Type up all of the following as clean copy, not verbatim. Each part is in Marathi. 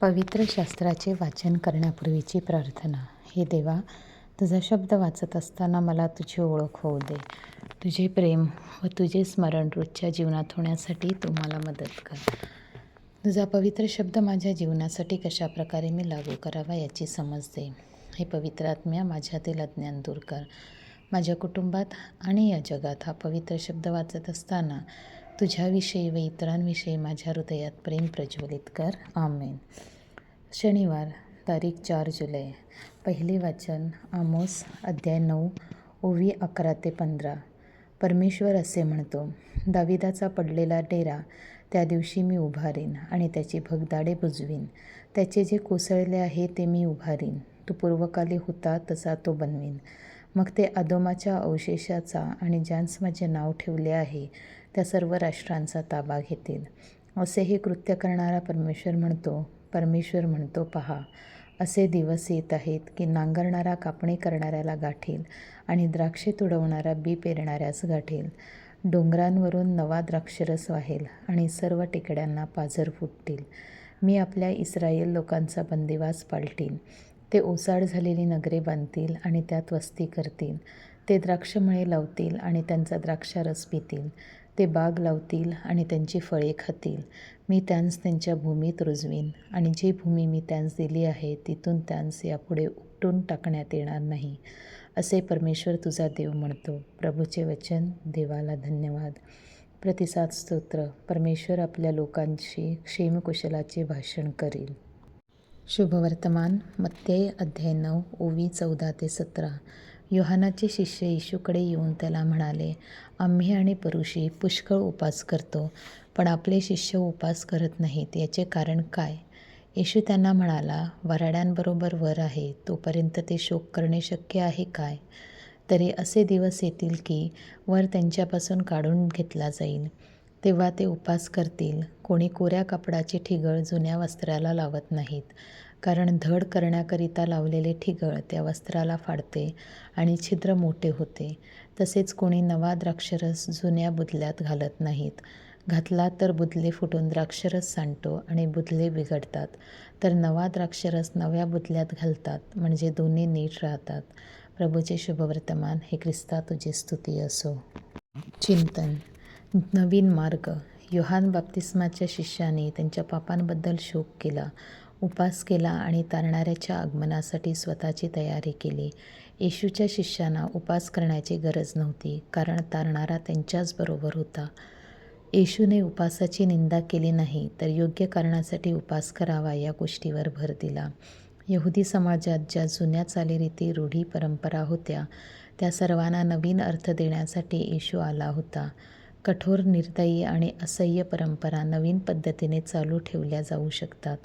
पवित्र शास्त्राचे वाचन करण्यापूर्वीची प्रार्थना. हे देवा, तुझा शब्द वाचत असताना मला तुझी ओळख होऊ दे. तुझे प्रेम व तुझे स्मरण रोजच्या जीवनात होण्यासाठी तू मला मदत कर. तुझा पवित्र शब्द माझ्या जीवनासाठी कशाप्रकारे मी लागू करावा याची समज दे. हे पवित्र आत्म्या, माझ्यातील अज्ञान दूर कर. माझ्या कुटुंबात आणि या जगात हा पवित्र शब्द वाचत असताना तुझ्याविषयी व इतरांविषयी माझ्या हृदयात प्रेम प्रज्वलित कर. आमेन. शनिवार, तारीख 4 जुलै. पहिले वाचन आमोस अध्याय 9, ओवी 11 ते 15. परमेश्वर असे म्हणतो, दाविदाचा पडलेला डेरा त्या दिवशी मी उभारीन आणि त्याची भगदाडे बुजवीन. त्याचे जे कोसळले आहे ते मी उभारीन. तो पूर्वकाली होता तसा तो बनवीन. मग ते अदोमाच्या अवशेषाचा आणि ज्यांस माझे नाव ठेवले आहे त्या सर्व राष्ट्रांचा ताबा घेतील. असे हे कृत्य करणारा परमेश्वर म्हणतो, पहा, असे दिवस येत आहेत की नांगरणारा कापणी करणाऱ्याला गाठील आणि द्राक्षे तुडवणारा बी पेरणाऱ्यास गाठील. डोंगरांवरून नवा द्राक्षरस वाहेल आणि सर्व टेकड्यांना पाझर फुटतील. मी आपल्या इस्राയേल लोकांचा बंदिवास पालटीन. ते ओसाड झालेली नगरे बांधतील आणि त्यात वस्ती करतील. ते द्राक्षमळे लावतील आणि त्यांचा द्राक्षारस पितील. ते बाग लावतील आणि त्यांची फळे खातील. मी त्यांस त्यांच्या भूमीत रुजवीन आणि जी भूमी मी त्यांस दिली आहे तिथून त्यांस यापुढे उपटून टाकण्यात येणार नाही, असे परमेश्वर तुझा देव म्हणतो. प्रभूचे वचन. देवाला धन्यवाद. प्रतिसाद स्तोत्र. परमेश्वर आपल्या लोकांशी क्षेमकुशलाचे भाषण करील. शुभवर्तमान. मत्तेय अध्याय 9, ओवी 14 ते 17. योहानाचे शिष्य येशूकडे येऊन त्याला म्हणाले, आम्ही आणि पुरुषी पुष्कळ उपास करतो, पण आपले शिष्य उपास करत नाहीत. याचे कारण काय? येशू त्यांना म्हणाला, वऱ्हाड्यांबरोबर वर आहे तोपर्यंत ते शोक करणे शक्य आहे काय? तरी असे दिवस येतील की वर त्यांच्यापासून काढून घेतला जाईल. तेव्हा ते उपास करतील. कोणी कोऱ्या कापडाचे ठिगळ जुन्या वस्त्राला लावत नाहीत, कारण धड करण्याकरिता लावलेले ठिगळ त्या वस्त्राला फाडते आणि छिद्र मोठे होते. तसेच कोणी नवा द्राक्षरस जुन्या बुदल्यात घालत नाहीत. घातला तर बुदले फुटून द्राक्षरस सांडतो आणि बुदले बिघडतात. तर नवा द्राक्षरस नव्या बुदल्यात घालतात, म्हणजे दोन्ही नीट राहतात. प्रभूचे शुभवर्तमान. हे ख्रिस्ता तुझी स्तुती असो. चिंतन. नवीन मार्ग. योहान बाप्तिस्माच्या शिष्याने त्यांच्या पापांबद्दल शोक केला, उपास केला आणि तारणाऱ्याच्या आगमनासाठी स्वतःची तयारी केली. येशूच्या शिष्यांना उपास करण्याची गरज नव्हती, कारण तारणारा त्यांच्याच बरोबर होता. येशूने उपासाची निंदा केली नाही, तर योग्य कारणासाठी उपास करावा या गोष्टीवर भर दिला. यहुदी समाजात ज्या जुन्या चालीरीती, रूढी, परंपरा होत्या त्या सर्वांना नवीन अर्थ देण्यासाठी येशू आला होता. कठोर, निर्दयी आणि असह्य परंपरा नवीन पद्धतीने चालू ठेवल्या जाऊ शकतात.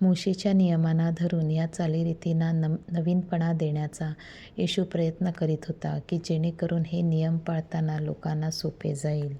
मोशेच्या नियमांना धरून या चालीरीतींना नवीनपणा देण्याचा येशू प्रयत्न करीत होता, की जेणेकरून हे नियम पाळताना लोकांना सोपे जाईल.